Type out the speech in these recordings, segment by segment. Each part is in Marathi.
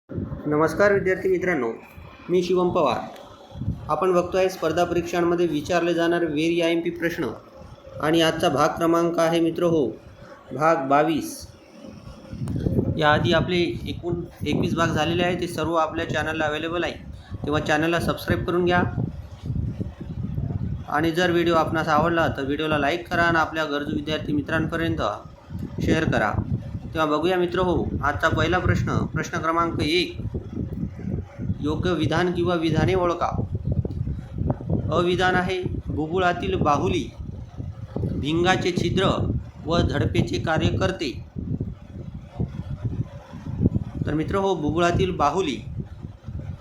नमस्कार विद्यार्थी मित्रांनो, मी शिवम पवार. आपण बघतोय स्पर्धा परीक्षांमध्ये विचारले जाणारे व्हेरी IMP प्रश्न आणि आजचा भाग क्रमांक आहे मित्र हो भाग 22. याआधी आपले एकूण 21 भाग झालेले आहे. ते सर्व आपल्या चॅनलला अवेलेबल आहे, तेव्हा चॅनलला सबस्क्राईब करून घ्या. आणि जर व्हिडिओ आपणास आवडला तर व्हिडिओला लाईक करा आणि आपल्या गरजू विद्यार्थी मित्रांपर्यंत शेअर करा. तेव्हा बघूया मित्र हो आजचा पहिला प्रश्न क्रमांक 1. योग्य विधान किंवा विधाने ओळखा. अविधान आहे बुबुळातील बाहुली भिंगाचे छिद्र व झडपेचे कार्य करते. तर मित्र हो बुबुळातील बाहुली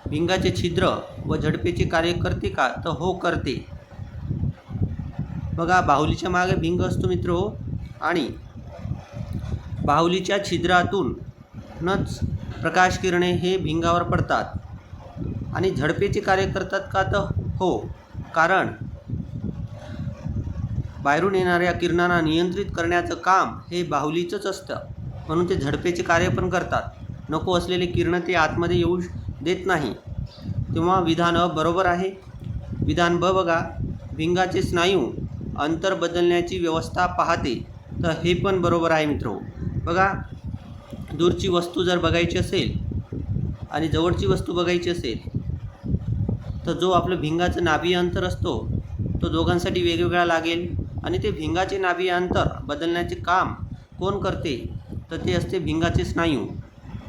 भिंगाचे छिद्र व झडपेचे कार्य करते का? तर हो करते. बघा बाहुलीच्या मागे भिंग असतो मित्र हो, आणि बाहुलीच्या छिद्रातूनच प्रकाश किरणे हे भिंगावर पडतात. आणि झडपेचे कार्य करतात का? तर हो, कारण बाहेरून येणाऱ्या किरणांना नियंत्रित करण्याचं काम हे बाहुलीचंच असतं, म्हणून ते झडपेचे कार्य पण करतात. नको असलेले किरण ते आतमध्ये येऊ देत नाही. तेव्हा विधान अ बरोबर आहे. विधान ब बघा, भिंगाचे स्नायू अंतर बदलण्याची व्यवस्था पाहते. तर हे पण बरोबर आहे मित्रो. बघा दूरची वस्तू जर बघायची असेल आणि जवळची वस्तू बघायची असेल तर जो आपलं भिंगाचं नाभीय अंतर असतो तो दोघांसाठी वेगवेगळा लागेल, आणि ते भिंगाचे नाभीय अंतर बदलण्याचे काम कोण करते? तर ते असते भिंगाचे स्नायू.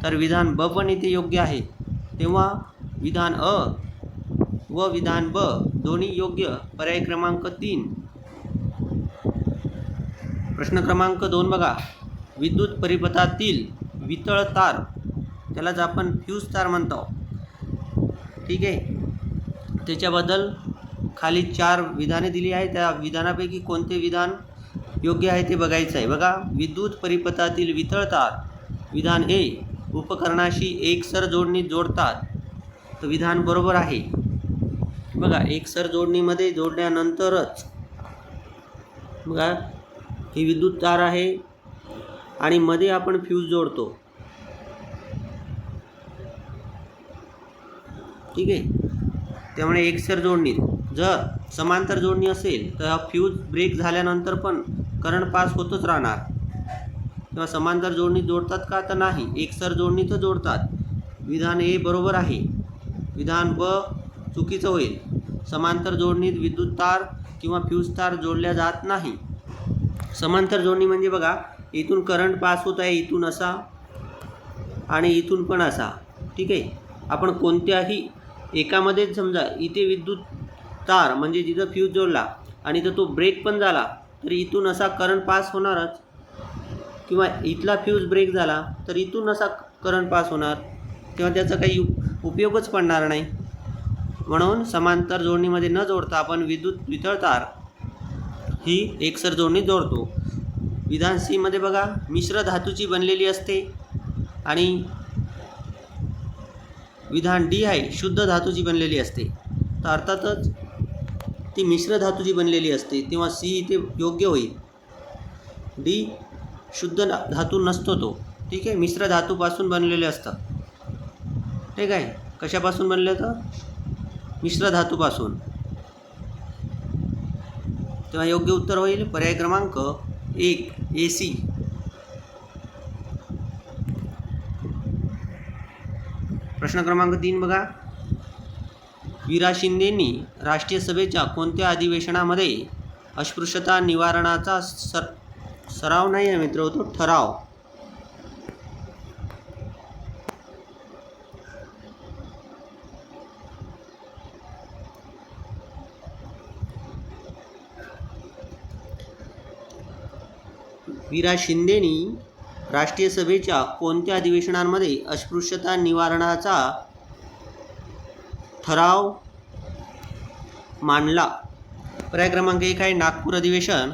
तर विधान ब पण इथे योग्य आहे. तेव्हा विधान अ व विधान ब दोन्ही योग्य. पर्याय क्रमांक 3. प्रश्न क्रमांक 2 बघा, विद्युत परिपथातील वितळ तार, त्यालाच आपण फ्यूज तार म्हणतो, ठीक आहे. त्याच्याबद्दल खाली 4 विधाने दिली आहे. त्या विधानापैकी कोणते विधान योग्य आहे ते बघायचं आहे. बघा विद्युत परिपथातील वितळ तार, विधान ए उपकरणाशी एकसर जोडणी जोडतात. तर विधान बरोबर आहे. बघा एकसर जोडणीमध्ये जोडल्यानंतरच बघा ही विद्युत तार आहे आणि मध्ये आपण फ्यूज जोडतो, ठीक आहे. त्यामुळे एकसर जोडणी. जर समांतर जोडणी असेल तर हा फ्यूज ब्रेक झाल्यानंतर पण करंट पास होतच राहणार. तेव्हा समांतर जोडणी जोडतात का? तर नाही, एकसर जोडणी तर जोडतात. विधान ए बरोबर आहे. विधान ब चुकीचं होईल. समांतर जोडणीत विद्युत तार किंवा फ्यूज तार जोडल्या जात नाही. समांतर जोडणी म्हणजे बघा इथून करंट पास होत आहे, इथून असा आणि इथून पण असा, ठीक आहे. आपण कोणत्याही एकामध्ये समजा इथे विद्युत तार म्हणजे जिथं फ्यूज जोडला आणि तर तो ब्रेक पण झाला तर इथून असा करंट पास होणारच, किंवा इथला फ्यूज ब्रेक झाला तर इथून असा करंट पास होणार, तेव्हा त्याचा काही उपयोगच पडणार नाही. म्हणून समांतर जोडणीमध्ये न जोडता आपण वितळ तार ही एकसर जोडणी जोडतो. विधान सी मध्ये बघा, मिश्र धातूची बनलेली असते, आणि विधान डी आहे शुद्ध धातूची बनलेली असते. तर अर्थातच ती मिश्र धातूची बनलेली असते, तेव्हा सी इथे योग्य होईल. डी शुद्ध धातू नसतो तो, ठीक आहे, मिश्र धातूपासून बनलेले असतं, ठीक आहे. कशापासून बनले? तर मिश्र धातूपासून. तेव्हा योग्य उत्तर होईल पर्याय क्रमांक 1 AC. प्रश्न क्रमांक 3 बघा, वीरा शिंदेंनी राष्ट्रीय सभेच्या कोणत्या अधिवेशनामध्ये अस्पृश्यता निवारणाचा सराव नाही आहे मित्र, तो ठराव. वीरा शिंदेंनी राष्ट्रीय सभेच्या कोणत्या अधिवेशनांमध्ये अस्पृश्यता निवारणाचा ठराव मांडला? पर्याय क्रमांक 1 आहे नागपूर अधिवेशन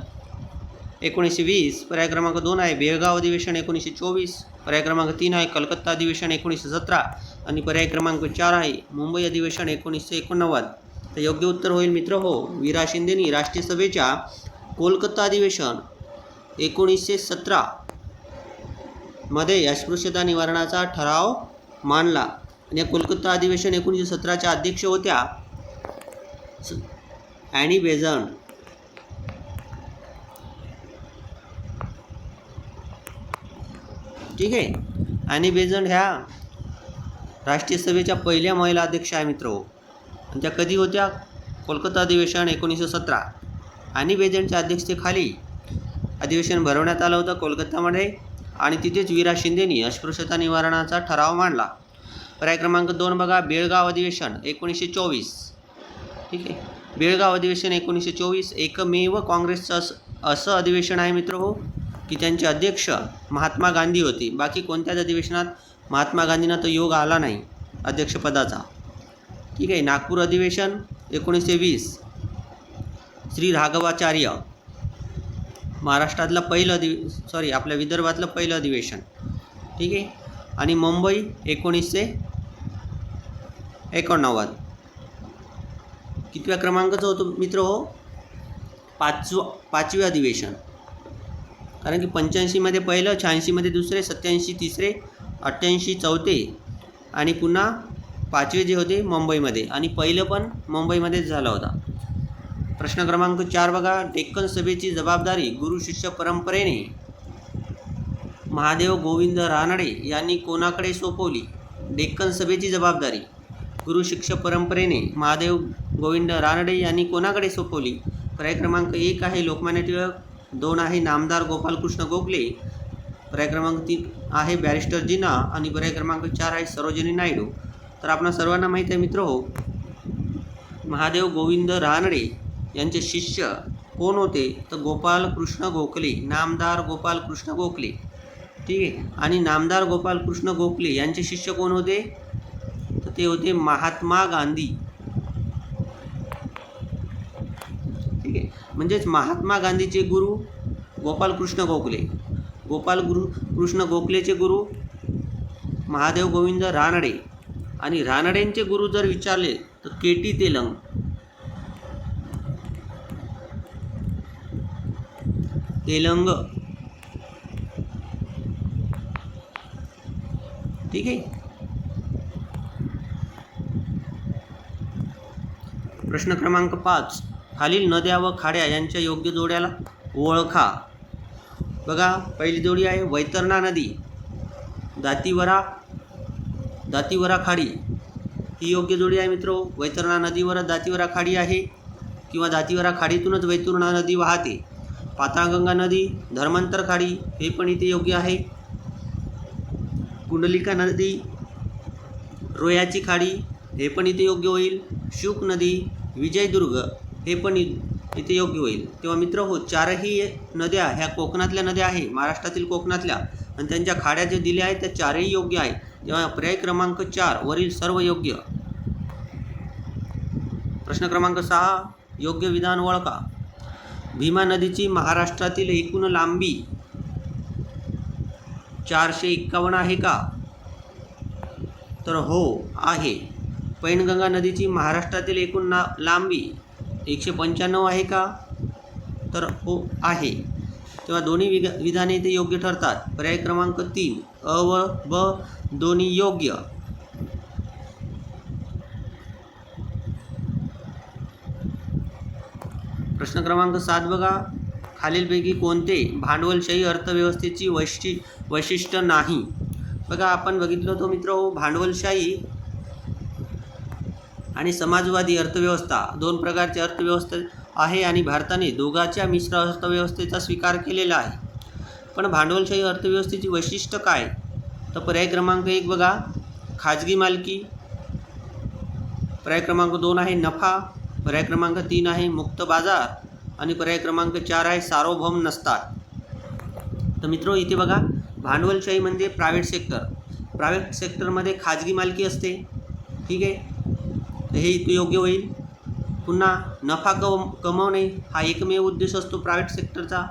1920. पर्याय क्रमांक 2 आहे बेळगाव अधिवेशन 1924. पर्याय क्रमांक 3 आहे कलकत्ता अधिवेशन 1917. आणि पर्याय क्रमांक 4 आहे मुंबई अधिवेशन 1989. तर योग्य उत्तर होईल मित्र हो वीरा शिंदेंनी राष्ट्रीय सभेच्या कोलकाता अधिवेशन 1917 मध्ये अस्पृश्यता निवारणाचा ठराव मानला. आणि या कोलकाता अधिवेशन 1917च्या अध्यक्ष होत्या ॲनी बेझंट. ठीक आहे. ॲनी बेझंट ह्या राष्ट्रीय सभेच्या पहिल्या महिला अध्यक्ष आहे मित्र. आणि त्या कधी होत्या? कोलकाता अधिवेशन 1917. ॲनी बेझंटच्या अध्यक्षतेखाली अधिवेशन भरवण्यात आलं होतं कोलकातामध्ये. आणि तिथेच वीरा शिंदेनी अस्पृश्यता निवारणाचा ठराव मांडला. पर्याय क्रमांक 2 बघा, बेळगाव अधिवेशन 1924. ठीक आहे. बेळगाव अधिवेशन 1924 एकमेव काँग्रेसचं असं अधिवेशन आहे मित्र हो की त्यांचे अध्यक्ष महात्मा गांधी होते. बाकी कोणत्याच अधिवेशनात महात्मा गांधींना तो योग आला नाही अध्यक्षपदाचा. ठीक आहे. नागपूर अधिवेशन 1920 श्री राघवाचार्य, महाराष्ट्रातलं पहिलं आपल्या विदर्भातलं पहिलं अधिवेशन. ठीक आहे. आणि मुंबई 1989. कितव्या क्रमांकाचं होतं मित्र हो? पाचवे अधिवेशन. कारण की 85मध्ये पहिलं, 86मध्ये दुसरे, 87 तिसरे, 88 चौथे आणि पुन्हा पाचवे जे होते मुंबईमध्ये. आणि पहिलं पण मुंबईमध्येच झालं होता. प्रश्न क्रमांक 4 बघा, डेक्कन सभेची जबाबदारी गुरु शिष्य परंपरेने महादेव गोविंद रानडे यांनी कोणाकडे सोपवली? डेक्कन सभेची जबाबदारी गुरु शिष्य परंपरेने महादेव गोविंद रानडे यांनी कोणाकडे सोपवली? पर्याय क्रमांक 1 आहे लोकमान्य टिळक, 2 आहे नामदार गोपालकृष्ण गोखले, पर्याय क्रमांक 3 आहे बॅरिस्टर जिना आणि पर्याय क्रमांक 4 आहे सरोजिनी नायडू. तर आपणा सर्वांना माहीत आहे मित्र हो, महादेव गोविंद रानडे यांचे शिष्य कोण होते? तर गोपालकृष्ण गोखले, नामदार गोपालकृष्ण गोखले. ठीक आहे. आणि नामदार गोपालकृष्ण गोखले यांचे शिष्य कोण होते? तर ते होते महात्मा गांधी. ठीक आहे. म्हणजेच महात्मा गांधीचे गुरु गोपालकृष्ण गोखले, गोपालकृष्ण गोखलेचे गुरु महादेव गोविंद रानडे आणि रानडेंचे गुरु जर विचारले तर के.टी. तेलंग. ठीक आहे. प्रश्न क्रमांक 5, खालील नद्या व खाड्या यांच्या योग्य जोड्याला ओळखा. बघा, पहिली जोडी आहे वैतरणा नदी, दातीवरा खाडी. ही योग्य जोडी आहे मित्र. वैतरणा नदीवर दातीवरा खाडी आहे किंवा दातीवरा खाडीतूनच वैतरणा नदी वाहते. पाताळगंगा नदी, धर्मांतर खाडी हे पण इथे योग्य आहे. कुंडलिका नदी, रोयाची खाडी हे पण इथे योग्य होईल. शुक नदी, विजयदुर्ग हे पण इथे योग्य होईल. तेव्हा मित्र हो, चारही नद्या ह्या कोकणातल्या नद्या आहे, महाराष्ट्रातील कोकणातल्या, आणि त्यांच्या खाड्या जे दिल्या आहेत त्या चारही योग्य आहे. तेव्हा पर्याय क्रमांक 4 वरील सर्व योग्य. प्रश्न क्रमांक 6, योग्य विधान ओळखा. भीमा नदीची महाराष्ट्रातील एकूण लांबी 451 आहे का? तर हो आहे. पैनगंगा नदीची महाराष्ट्रातील एकूण लांबी 195 आहे का? तर हो आहे. तेव्हा दोन्ही विधाने इथे योग्य ठरतात. पर्याय क्रमांक 3 अ व ब दोन्ही योग्य. प्रश्न क्रमांक 7 बघा, खालीलपैकी कोणते भांडवलशाही अर्थव्यवस्थेची वैशिष्ट्य नाही? बघा, आपण बघितलं होतं मित्र हो, भांडवलशाही आणि समाजवादी अर्थव्यवस्था दोन प्रकारची अर्थव्यवस्था आहे आणि भारताने दोघांच्या मिश्र अर्थव्यवस्थेचा स्वीकार केलेला आहे. पण भांडवलशाही अर्थव्यवस्थेची वैशिष्ट्य काय? तर पर्याय क्रमांक 1 बघा, खाजगी मालकी, पर्याय क्रमांक 2 आहे नफा, पर्याय क्रमांक 3 आहे मुक्त बाजार आणि पर्याय क्रमांक 4 आहे सार्वभौम नसतात. तर मित्र इथे बघा, भांडवलशाही म्हणजे प्रायव्हेट सेक्टरमध्ये खाजगी मालकी असते. ठीक आहे, हे इथे योग्य होईल. पुन्हा नफा कमवणे हा एकमेव उद्देश असतो प्रायव्हेट सेक्टरचा,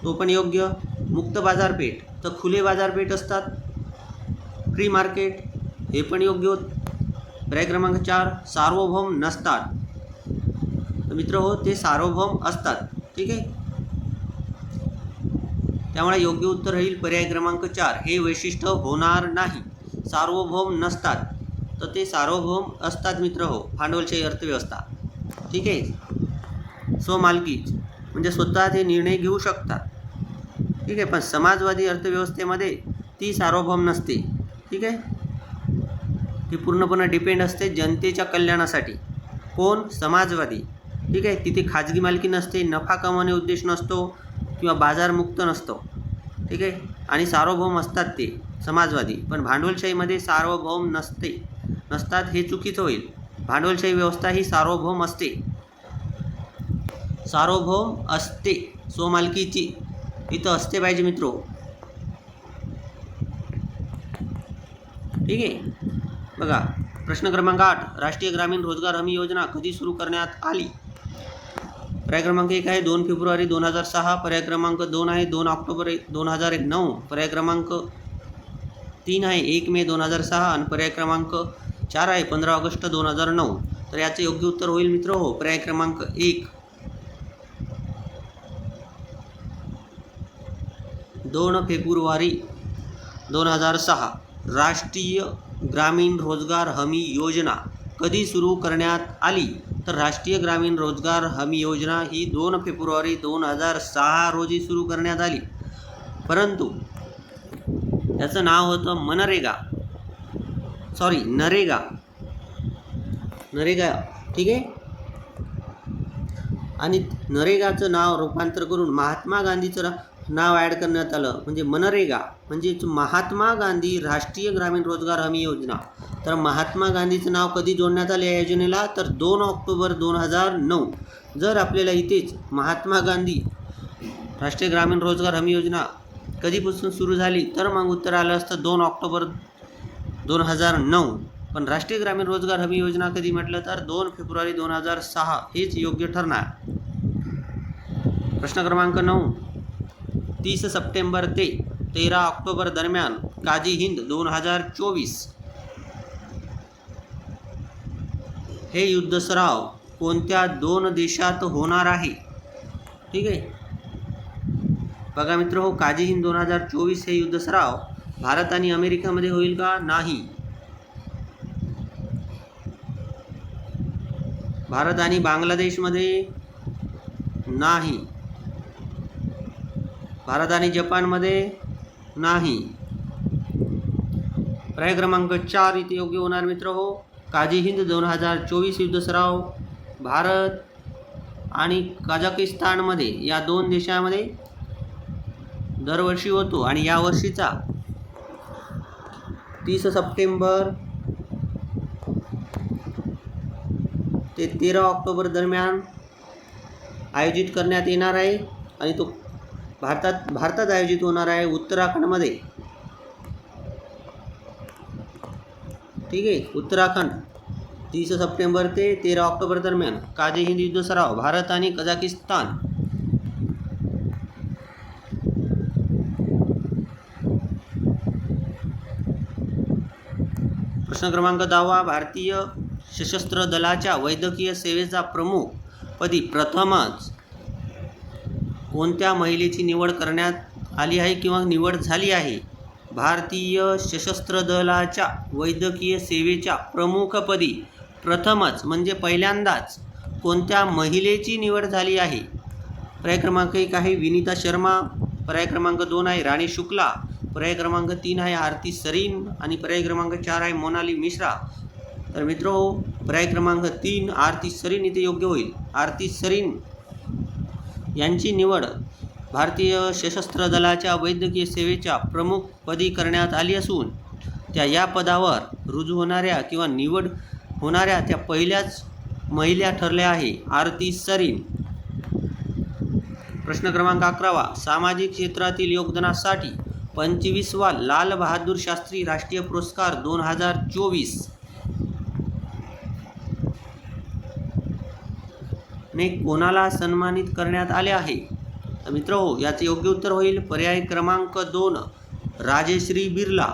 तो पण योग्य. मुक्त बाजारपेठ तर खुले बाजारपेठ असतात, फ्री मार्केट हे पण योग्य होत. पर्याय क्रमांक 4 सार्वभौम नसतात. तर मित्र हो, ते सार्वभौम असतात. ठीक आहे, त्यामुळे योग्य उत्तर होईल पर्याय क्रमांक 4 हे वैशिष्ट्य होणार नाही. सार्वभौम नसतात तर ते सार्वभौम असतात मित्र हो, भांडवलशाही अर्थव्यवस्था. ठीक आहे. स्वमालकी म्हणजे स्वतः ते निर्णय घेऊ शकतात. ठीक आहे. पण समाजवादी अर्थव्यवस्थेमध्ये ती सार्वभौम नसते. ठीक आहे. ती पूर्णपणे डिपेंड असते जनतेच्या कल्याणासाठी. कोण? समाजवादी. ठीक आहे. तिथे खाजगी मालकी नसते, नफा कमावणे उद्देश नसतो किंवा बाजारमुक्त नसतो. ठीक आहे. आणि सार्वभौम असतात ते समाजवादी. पण भांडवलशाहीमध्ये सार्वभौम नसतात, हे चुकीचं होईल. भांडवलशाही व्यवस्था ही सार्वभौम असते. सार्वभौम असते, स्वमालकीची इथं असते पाहिजे मित्रो. ठीक आहे. बघा प्रश्न क्रमांक 8, राष्ट्रीय ग्रामीण रोजगार हमी योजना कधी सुरू करण्यात आली? पर्याय क्रमांक 1 आहे 2 फेब्रुवारी 2006, पर्याय क्रमांक 2 आहे 2 ऑक्टोबर 2009, पर्याय क्रमांक 3 आहे 1 मे 2006 आणि पर्याय क्रमांक 4 आहे 15 ऑगस्ट 2009. तर याचे योग्य उत्तर होईल मित्र हो पर्याय क्रमांक 1, 2 फेब्रुवारी 2006. राष्ट्रीय ग्रामीण रोजगार हमी योजना कधी सुरू करण्यात आली? तर राष्ट्रीय ग्रामीण रोजगार हमी योजना ही 2 फेब्रुवारी 2006 रोजी सुरू करण्यात आली. परंतु याचं नाव होतं नरेगा. ठीक आहे. आणि नरेगाचं नाव रूपांतर करून महात्मा गांधीचं नाव ॲड करण्यात आलं, म्हणजे मनरेगा म्हणजेच महात्मा गांधी राष्ट्रीय ग्रामीण रोजगार हमी योजना. तर महात्मा गांधीचं नाव कधी जोडण्यात आले या योजनेला? तर 2 ऑक्टोबर 2009. जर आपल्याला इथेच महात्मा गांधी राष्ट्रीय ग्रामीण रोजगार हमी योजना कधीपासून सुरू झाली तर मग उत्तर आलं असतं 2 ऑक्टोबर 2009. पण राष्ट्रीय ग्रामीण रोजगार हमी योजना कधी म्हटलं तर 2 फेब्रुवारी 2006 हेच योग्य ठरणार. प्रश्न क्रमांक 9, 30 सप्टेंबर ते 13 ऑक्टोबर दरम्यान काजी हिंद 2024 हे युद्ध सराव कोणत्या 2 देशात होणार आहे? ठीक आहे. बघा मित्र हो, काजी हिंद 2024 हे युद्ध सराव भारत आणि अमेरिकेमध्ये होईल का? नाही. भारत आणि बांगलादेशमध्ये नाही. भारत आणि जपानमध्ये नाही. पर्याय क्रमांक 4 इथे योग्य होणार मित्र हो. काजी हिंद 2024 युद्ध सराव भारत आणि कझाकिस्तानमध्ये या 2 देशांमध्ये दरवर्षी होतो आणि या वर्षीचा 30 सप्टेंबर ते 13 ऑक्टोबर दरम्यान आयोजित करण्यात येणार आहे आणि तो भारतात आयोजित होणार आहे उत्तराखंडमध्ये. ठीक आहे. उत्तराखंड 30 सप्टेंबर ते 13 ऑक्टोबर दरम्यान काजी हिंद युद्ध सराव भारत आणि कझाकिस्तान. प्रश्न क्रमांक 10, भारतीय सशस्त्र दलाच्या वैद्यकीय सेवेचा प्रमुख पदी प्रथमच कोणत्या महिलेची निवड करण्यात आली आहे किंवा निवड झाली आहे? भारतीय सशस्त्र दलाच्या वैद्यकीय सेवेच्या प्रमुखपदी प्रथमच म्हणजे पहिल्यांदाच कोणत्या महिलेची निवड झाली आहे? पर्याय क्रमांक 1 आहे विनीता शर्मा, पर्याय क्रमांक 2 आहे राणी शुक्ला, पर्याय क्रमांक 3 आहे आरती सरीन आणि पर्याय क्रमांक 4 आहे मोनाली मिश्रा. तर मित्रो पर्याय क्रमांक 3 आरती सरीन इथे योग्य होईल. आरती सरीन यांची निवड भारतीय सशस्त्र दलाच्या वैद्यकीय सेवेच्या प्रमुखपदी करण्यात आली असून त्या या पदावर रुजू होणाऱ्या किंवा निवड होणाऱ्या त्या पहिल्याच महिला ठरल्या आहे, आरती सरीन. प्रश्न क्रमांक 11, सामाजिक क्षेत्रातील योगदानासाठी 25वा लाल बहादूर शास्त्री राष्ट्रीय पुरस्कार 2024 ने कोणाला सन्मानित करण्यात आले आहे? तर मित्रहो याचे योग्य उत्तर होईल पर्याय क्रमांक 2 राजश्री बिर्ला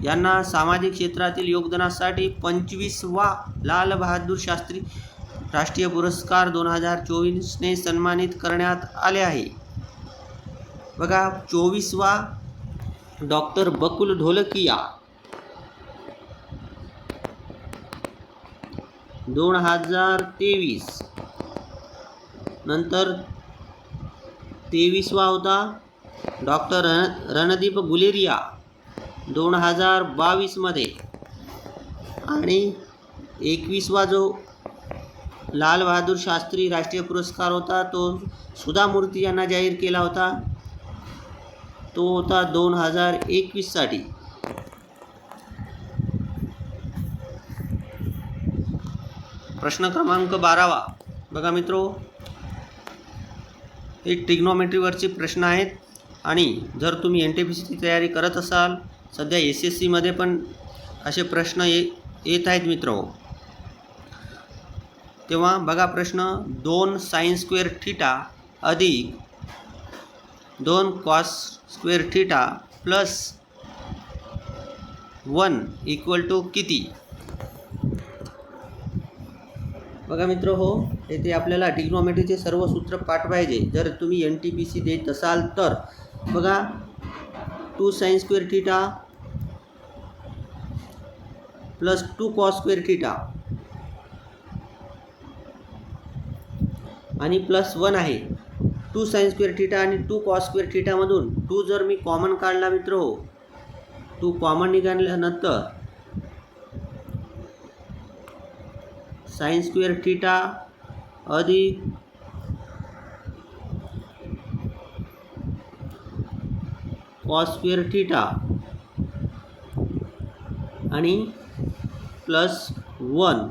यांना सामाजिक क्षेत्रातील योगदानासाठी 25वा लाल बहादूर शास्त्री राष्ट्रीय पुरस्कार 2024 ने सन्मानित करण्यात आले आहे. बघा 24वा डॉक्टर बकुल ढोलकिया 2023. नंतर 23वा होता डॉक्टर रणदीप गुलेरिया 2022 मध्ये. आणि 21वा जो लाल बहादूर शास्त्री राष्ट्रीय पुरस्कार होता तो सुधा मूर्ती यांना जाहीर केला होता, तो होता 2021 साठी. प्रश्न क्रमांक 12वा बघा मित्रो, हे ट्रिग्नोमेट्रीवरचे प्रश्न आहेत. आणि जर तुम्ही NTPCची तयारी करत असाल, सध्या SSC मध्ये पण असे प्रश्न येत आहेत मित्रो, तेव्हा बघा प्रश्न 2 sin स्क्वेअर थीटा अधिक 2 cos square theta plus 1 equal to किती. बघा मित्र हो, येथे आपल्याला ट्रिग्नोमेट्रीचे सर्व सूत्र पाठ पाहिजे. जर तुम्ही NTPC देत असाल तर बघा 2 sin square theta plus 2 cos square theta आणि प्लस 1 आहे. 2 sin स्क्वेअर थीटा आणि 2 cos स्क्वेअर थीटामधून 2 जर मी कॉमन काढला मित्र हो, 2 कॉमन निघाल्यानंतर sin स्क्वेअर थीटा अधिक cos स्क्वेअर थीटा आणि प्लस 1.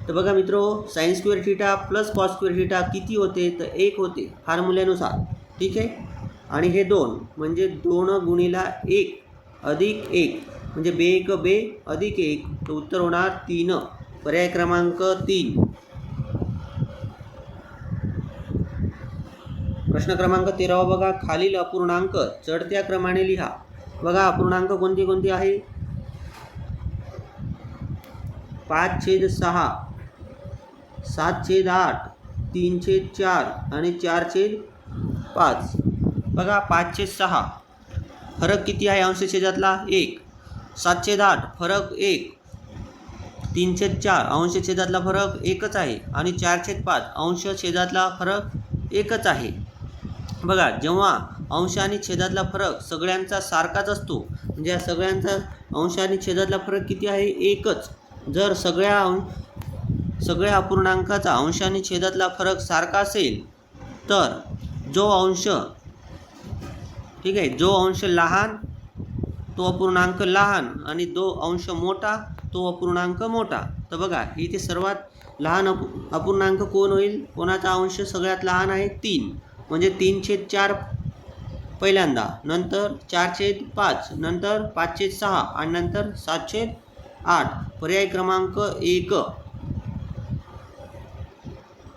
तर बघा मित्रो, sin square theta plus cos square theta किती होते, तर 1 होते फॉर्म्युल्यानुसार. ठीक आहे. आणि हे 2 म्हणजे 2 गुणिला 1 अधिक 1 म्हणजे 2 1 2 अधिक 1, तर उत्तर होणार 3. पर्याय क्रमांक 3. प्रश्न क्रमांक 13वा बघा, खालील अपूर्णांक चढत्या क्रमाने लिहा. बघा अपूर्णांक कोणते कोणते आहे. 5/6, 7/8, 3/4 आणि 4/5. बघा 5/6 फरक किती आहे अंशछेदातला 1. 7/8 फरक 1. 3/4 अंशछेदातला फरक 1च आहे. आणि 4/5 अंशछेदातला फरक 1च आहे. बघा जेव्हा अंश आणि छेदातला फरक सगळ्यांचा सारखाच असतो, म्हणजे या सगळ्यांचा अंश आणि छेदातला फरक किती आहे 1च. जर सगळ्या अपूर्णांकाचा अंश आणि छेदातला फरक सारखा असेल तर जो अंश, ठीक आहे, जो अंश लहान तो अपूर्णांक लहान आणि जो अंश मोठा तो अपूर्णांक मोठा. तर बघा इथे सर्वात लहान अपूर्णांक कोण होईल, कोणाचा अंश सगळ्यात लहान आहे 3, म्हणजे 3/4 पहिल्यांदा, नंतर 4/5, नंतर 5/6 आणि नंतर 7/8. पर्याय क्रमांक 1.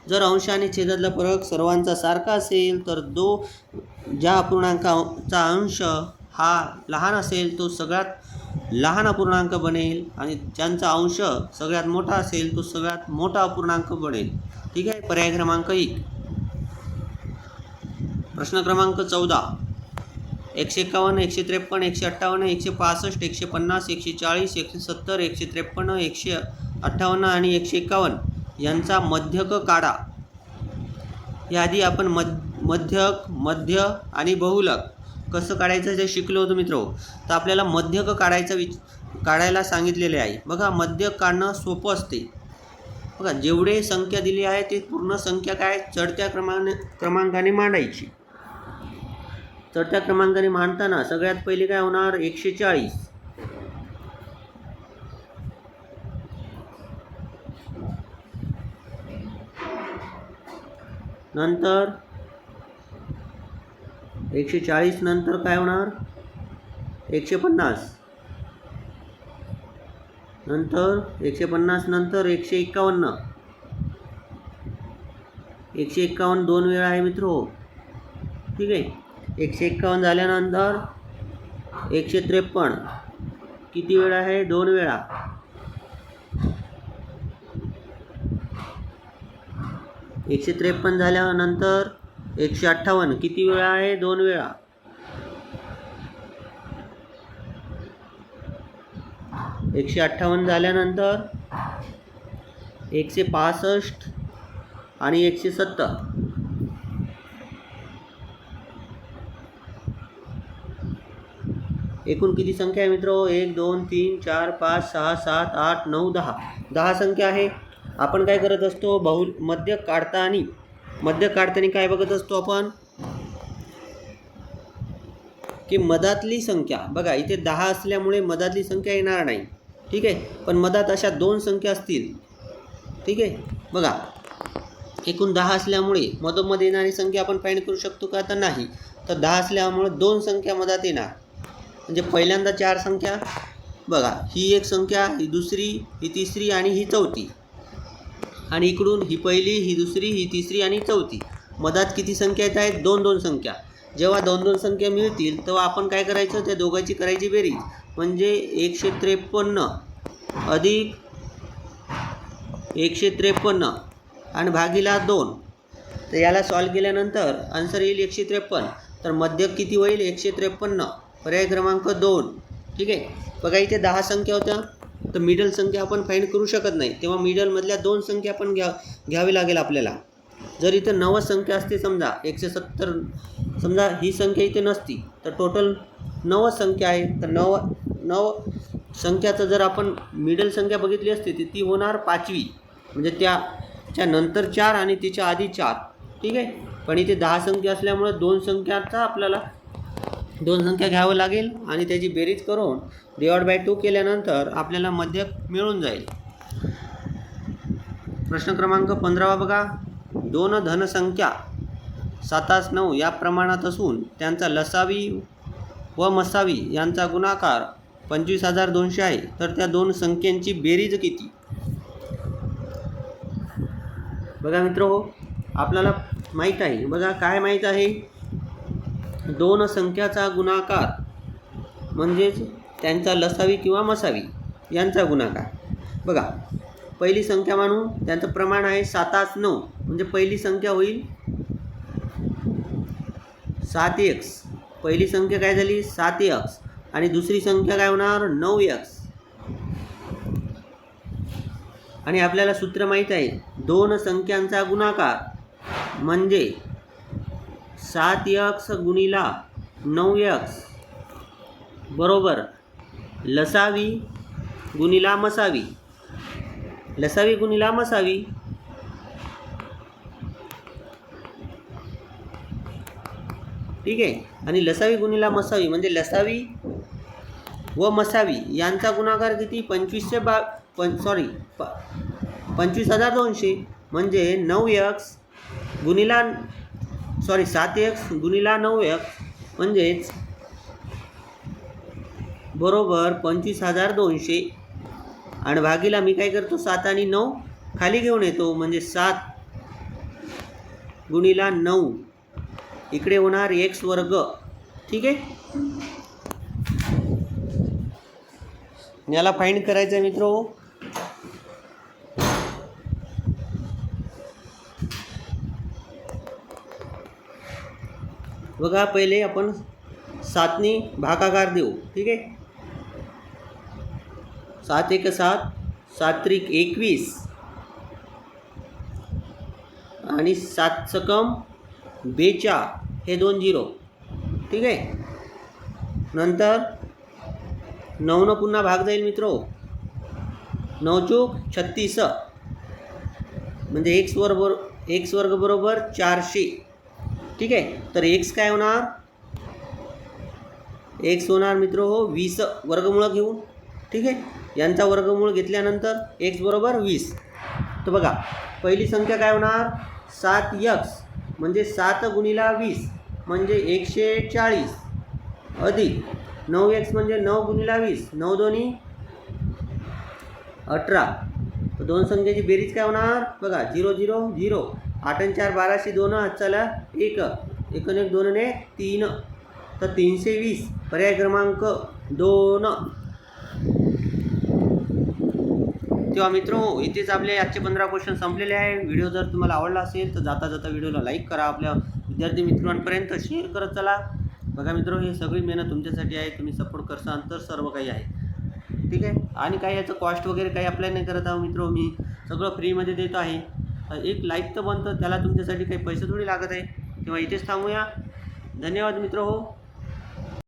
जर अंश आणि छेदातला फरक सर्वांचा सारखा असेल तर ज्या अपूर्णांकाचा अंश हा लहान असेल तो सगळ्यात लहान अपूर्णांक बनेल आणि ज्यांचा अंश सगळ्यात मोठा असेल तो सगळ्यात मोठा अपूर्णांक बनेल. ठीक आहे. पर्याय क्रमांक 1. प्रश्न क्रमांक 14. 151, 153, 158, 165, 150, 140, 170, 153, 158 आणि 151 यांचा मध्यक काढा. याआधी आपण मध्यक, मध्य आणि बहुलक कसं काढायचं ते शिकलो होतो मित्रो. तर आपल्याला मध्यक काढायला सांगितलेले आहे. बघा मध्यक काढणं सोपं असते. बघा जेवढे संख्या दिली आहे ते पूर्ण संख्या काय चढत्या क्रमांकाने मांडायची. चढत्या क्रमांकाने मांडताना सगळ्यात पहिले काय होणार 140, नंतर 140 नंतर काय होणार 150, नंतर 150 नंतर 151. 151 2 वेळा आहे मित्रो. ठीक आहे. 151 झाल्यानंतर 153 किती वेळा आहे 2 वेळा. 153 झाल्यानंतर 158 किती वेळा आहे 2 वेळा. 158 झाल्यानंतर 165 आणि 170. एकूण किती संख्या आहे मित्र? 1 2 3 4 5 6 7 8 9 10. 10 संख्या आहे. आपण काय करत असतो? मध्य काढताना काय बघत असतो आपण की मधातली संख्या. बघा इथे 10 असल्यामुळे मधातली संख्या येणार नाही, ठीक आहे. पण मधात अशा 2 संख्या असतील, ठीक आहे. बघा एकूण 10 असल्यामुळे मधोमध येणारी संख्या आपण फाइंड करू शकतो का? तर नाही. तर 10 असल्यामुळे 2 संख्या मधात येणार. म्हणजे पहिल्यांदा 4 संख्या, बघा ही एक संख्या, ही दुसरी, ही तिसरी आणि ही चौथी. आणि इकडून ही पहिली, ही दुसरी, ही तिसरी आणि चौथी. मधात किती संख्या येत आहेत? 2 संख्या. जेव्हा 2 संख्या मिळतील तेव्हा आपण काय करायचं? त्या दोघांची करायची बेरीज. म्हणजे 153 अधिक 153 आणि भागीला 2. तर याला सॉल्व केल्यानंतर आन्सर येईल 153. तर मध्यक किती होईल? 153. पर्याय क्रमांक 2, ठीक आहे. बघा इथे 10 संख्या होत्या, तर मिडल संख्या आपण फाइंड करू शकत नाही. तेव्हा मिडलमधल्या 2 संख्या पण घ्यावी लागेल आपल्याला. जर इथं 9 संख्या असते, समजा 170, समजा ही संख्या इथे नसती, तर टोटल 9 संख्या आहे. तर 9 संख्याचं जर आपण मिडल संख्या बघितली असती तर ती होणार 5वी. म्हणजे त्याच्या नंतर 4 आणि तिच्या आधी 4, ठीक आहे. पण इथे 10 संख्या असल्यामुळे 2 संख्याचा आपल्याला 2 संख्या घ्यावं लागेल आणि त्याची बेरीज करून डिवाइड बाय 2 केल्यानंतर आपल्याला मध्यक मिळून जाईल. प्रश्न क्रमांक 15 बघा. 2 धनसंख्या 7 9 या प्रमाणात असून त्यांचा लसावी व मसावी यांचा गुणाकार 25,200 आहे. तर त्या 2 संख्यांची बेरीज किती? बघा मित्र, आपल्याला माहीत आहे. बघा काय माहीत आहे? 2 संख्याचा गुणाकार म्हणजेच त्यांचा लसावी किंवा मसावी यांचा गुणाकार. बघा पहिली संख्या मानू, त्यांचं प्रमाण आहे 7 9. म्हणजे पहिली संख्या होईल 7x. पहिली संख्या काय झाली? 7x. आणि दुसरी संख्या काय होणार? 9x. आणि आपल्याला सूत्र माहीत आहे, 2 संख्यांचा गुणाकार म्हणजे 7x गुणिला 9x बरोबर लसावी गुणिला मसावी. लसावी गुणिला मसावी, ठीक आहे. आणि लसावी गुणिला मसावी म्हणजे लसावी व मसावी यांचा गुणाकार किती? 25,200. म्हणजे 9x गुणिला 7x गुणिला 9x म्हणजेच बरोबर 25,200. आणि भागीला मी काय करतो? 7 आणि 9 खाली घेऊन येतो. म्हणजे 7 गुणिला 9 इकडे होणार x वर्ग, ठीक आहे. याला फाइंड करायचं आहे मित्रो. बघा पहिले आपण 7नी भागाकार देऊ, ठीक आहे. 7 1 7, 7 3 21 आणि 7 सकम 42. हे 2 0, ठीक आहे. नंतर 9 पुन्हा भाग जाईल मित्रो. 9 चूक 36 म्हणजे x वर्ग बरोबर 400, ठीक आहे. तर x काय होणार? x होणार मित्र 20 वर्गमूळ घेऊन, ठीक आहे. यांचा वर्गमूळ घेतल्यानंतर x बरोबर 20. तर बघा पहिली संख्या काय होणार? 7x म्हणजे 7 गुणिला 20 म्हणजे 140 अधिक 9x म्हणजे 9 गुणिला 20, 9 दोन्ही 18. तर 2 संख्येची बेरीज काय होणार? बघा 0 0 0, 8 आणि 4 12, 2 हात चला 1, 1 1 2 ने 3. तर 320. पर्याय क्रमांक 2. तेव्हा मित्रो इथेच आपले आजचे 15 क्वेश्चन संपलेले आहे. व्हिडिओ जर तुम्हाला आवडला असेल तर जाता जाता व्हिडिओला लाईक करा, आपल्या विद्यार्थी मित्रांपर्यंत शेअर करत चला. बघा मित्रो, ही सगळी मेहनत तुमच्यासाठी आहे. तुम्ही सपोर्ट करसाल तर सर्व काही आहे. ठीक आहे. आणि काही याचं कॉस्ट वगैरे काही अप्लाय नाही करत आहो मित्र, मी सगळं फ्रीमध्ये देत आहे. एक लाईक तर बनतं, त्याला तुमच्यासाठी काही पैसे थोडी लागत आहे. तेव्हा इथेच थांबूया. धन्यवाद मित्र हो.